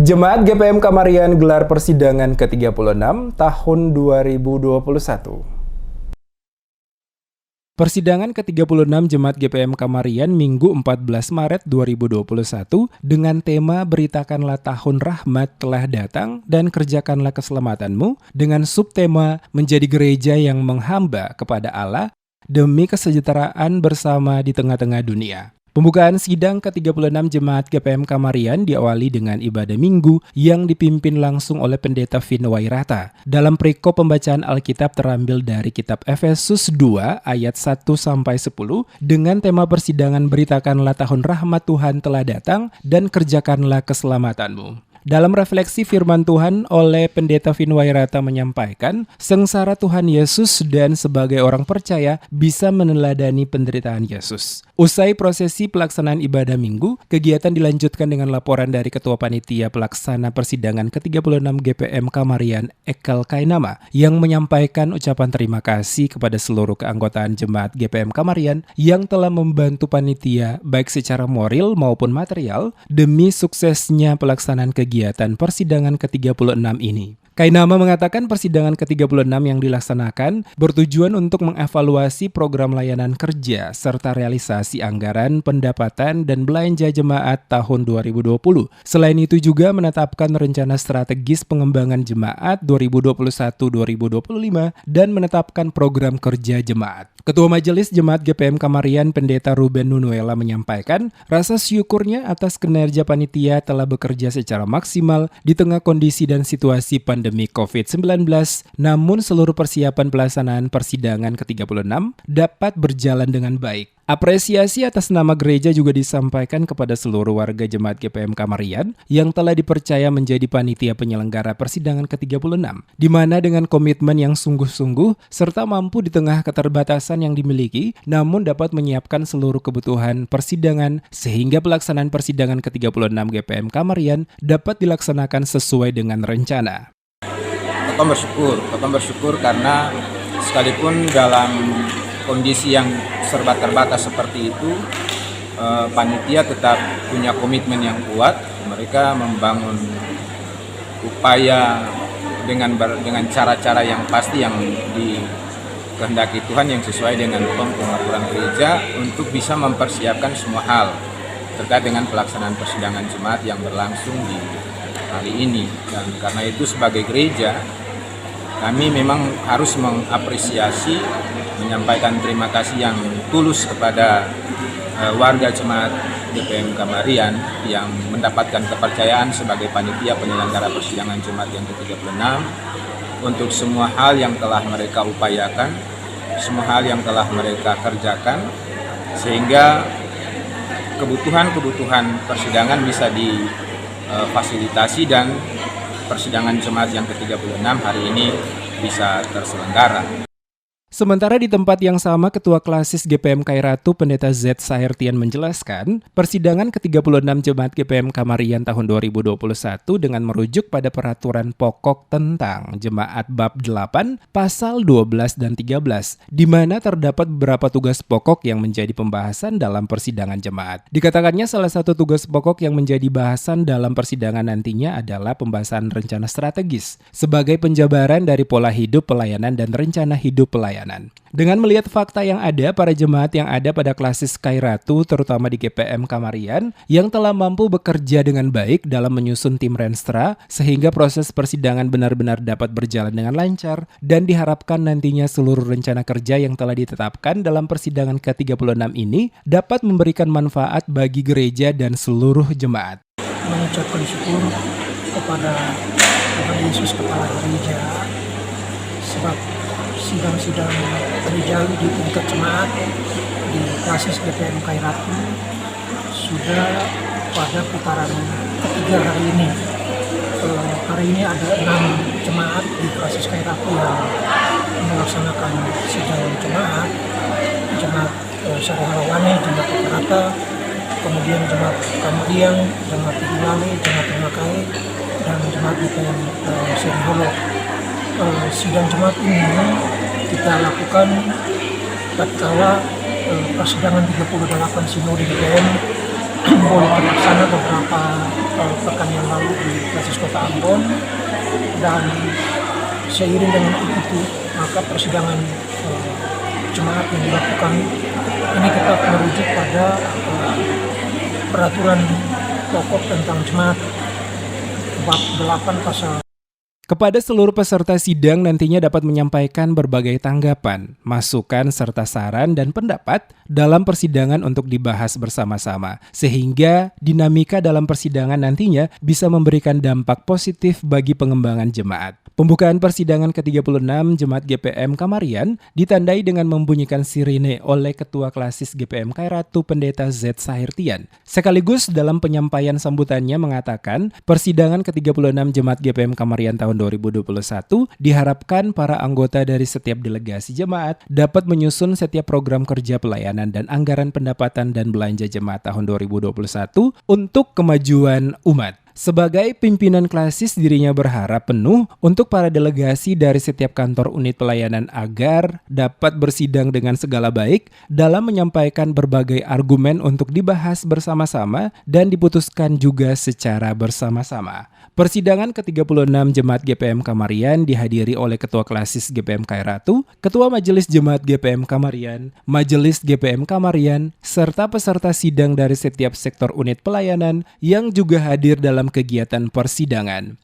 Jemaat GPM Kamarian gelar persidangan ke-36 tahun 2021. Persidangan ke-36 Jemaat GPM Kamarian Minggu 14 Maret 2021 dengan tema Beritakanlah Tahun Rahmat telah datang dan kerjakanlah keselamatanmu dengan subtema Menjadi Gereja yang menghamba kepada Allah demi kesejahteraan bersama di tengah-tengah dunia. Pembukaan sidang ke-36 Jemaat GPM Kamarian diawali dengan ibadah minggu yang dipimpin langsung oleh Pendeta Vino Wairata. Dalam perikop pembacaan Alkitab terambil dari kitab Efesus 2 ayat 1-10 dengan tema persidangan Beritakanlah tahun rahmat Tuhan telah datang dan kerjakanlah keselamatanmu. Dalam refleksi firman Tuhan oleh Pendeta Vino Wairata menyampaikan, sengsara Tuhan Yesus dan sebagai orang percaya bisa meneladani penderitaan Yesus. Usai prosesi pelaksanaan ibadah minggu, kegiatan dilanjutkan dengan laporan dari Ketua Panitia Pelaksana Persidangan ke-36 GPM Kamarian Ekel Kainama yang menyampaikan ucapan terima kasih kepada seluruh keanggotaan Jemaat GPM Kamarian yang telah membantu panitia baik secara moral maupun material demi suksesnya pelaksanaan kegiatan persidangan ke-36 ini. Kainama mengatakan persidangan ke-36 yang dilaksanakan bertujuan untuk mengevaluasi program layanan kerja serta realisasi anggaran, pendapatan, dan belanja jemaat tahun 2020. Selain itu juga menetapkan rencana strategis pengembangan jemaat 2021-2025 dan menetapkan program kerja jemaat. Ketua Majelis Jemaat GPM Kamarian Pendeta Ruben Nunuela menyampaikan rasa syukurnya atas kinerja panitia telah bekerja secara maksimal di tengah kondisi dan situasi pandemi COVID-19, namun seluruh persiapan pelaksanaan persidangan ke-36 dapat berjalan dengan baik. Apresiasi atas nama gereja juga disampaikan kepada seluruh warga Jemaat GPM Kamarian yang telah dipercaya menjadi panitia penyelenggara persidangan ke-36, di mana dengan komitmen yang sungguh-sungguh serta mampu di tengah keterbatasan yang dimiliki, namun dapat menyiapkan seluruh kebutuhan persidangan sehingga pelaksanaan persidangan ke-36 GPM Kamarian dapat dilaksanakan sesuai dengan rencana. Kota bersyukur karena sekalipun dalam kondisi yang serba terbatas seperti itu, panitia tetap punya komitmen yang kuat. Mereka membangun upaya dengan cara-cara yang pasti yang dikehendaki Tuhan yang sesuai dengan pengaturan gereja untuk bisa mempersiapkan semua hal terkait dengan pelaksanaan persidangan jemaat yang berlangsung di hari ini. Dan karena itu sebagai gereja kami memang harus mengapresiasi, menyampaikan terima kasih yang tulus kepada warga Jemaat GPM Kamarian yang mendapatkan kepercayaan sebagai panitia penyelenggara persidangan Jemaat yang ke-36 untuk semua hal yang telah mereka upayakan, semua hal yang telah mereka kerjakan, sehingga kebutuhan persidangan bisa difasilitasi dan persidangan Jemaat yang ke-36 hari ini bisa terselenggara. Sementara di tempat yang sama, Ketua Klasis GPM Kairatu Pendeta Z. Sahertian menjelaskan, persidangan ke-36 Jemaat GPM Kamarian tahun 2021 dengan merujuk pada peraturan pokok tentang Jemaat Bab 8, Pasal 12 dan 13, di mana terdapat beberapa tugas pokok yang menjadi pembahasan dalam persidangan jemaat. Dikatakannya salah satu tugas pokok yang menjadi bahasan dalam persidangan nantinya adalah pembahasan rencana strategis sebagai penjabaran dari pola hidup pelayanan dan rencana hidup pelayanan. Dengan melihat fakta yang ada, para jemaat yang ada pada Klasis Kairatu, terutama di GPM Kamarian, yang telah mampu bekerja dengan baik dalam menyusun tim Renstra, sehingga proses persidangan benar-benar dapat berjalan dengan lancar, dan diharapkan nantinya seluruh rencana kerja yang telah ditetapkan dalam persidangan ke-36 ini dapat memberikan manfaat bagi gereja dan seluruh jemaat. Mengucapkan syukur kepada Tuhan Yesus Kepala Gereja, sebab sidang-sidang gerejawi di tingkat jemaat di Klasis GPM Kairatu sudah pada putaran ketiga hari ini. Hari ini ada 6 jemaat di Klasis Kairatu yang melaksanakan sidang jemaat, Jemaat Sarehalawane, Jemaat Kairata, kemudian Jemaat Kamarian, Jemaat Hilale, Jemaat Makai, dan Jemaat GPM Seriholo. Sidang jemaat ini kita lakukan tatkala persidangan 38 Sinode GPM boleh terlaksana beberapa pekan yang lalu di Basis Kota Ambon, dan seiring dengan itu maka persidangan jemaat yang dilakukan ini tetap merujuk pada peraturan pokok tentang jemaat bab 8 pasal. Kepada seluruh peserta sidang nantinya dapat menyampaikan berbagai tanggapan, masukan, serta saran dan pendapat dalam persidangan untuk dibahas bersama-sama. Sehingga dinamika dalam persidangan nantinya bisa memberikan dampak positif bagi pengembangan jemaat. Pembukaan persidangan ke-36 Jemaat GPM Kamarian ditandai dengan membunyikan sirine oleh Ketua Klasis GPM Khairatu Pendeta Z. Sahirtian. Sekaligus dalam penyampaian sambutannya mengatakan, persidangan ke-36 Jemaat GPM Kamarian tahun 2021 diharapkan para anggota dari setiap delegasi jemaat dapat menyusun setiap program kerja pelayanan dan anggaran pendapatan dan belanja jemaat tahun 2021 untuk kemajuan umat. Sebagai pimpinan klasis, dirinya berharap penuh untuk para delegasi dari setiap kantor unit pelayanan agar dapat bersidang dengan segala baik dalam menyampaikan berbagai argumen untuk dibahas bersama-sama dan diputuskan juga secara bersama-sama. Persidangan ke-36 Jemaat GPM Kamarian dihadiri oleh Ketua Klasis GPM Khairatu, Ketua Majelis Jemaat GPM Kamarian, Majelis GPM Kamarian, serta peserta sidang dari setiap sektor unit pelayanan yang juga hadir dalam kegiatan persidangan.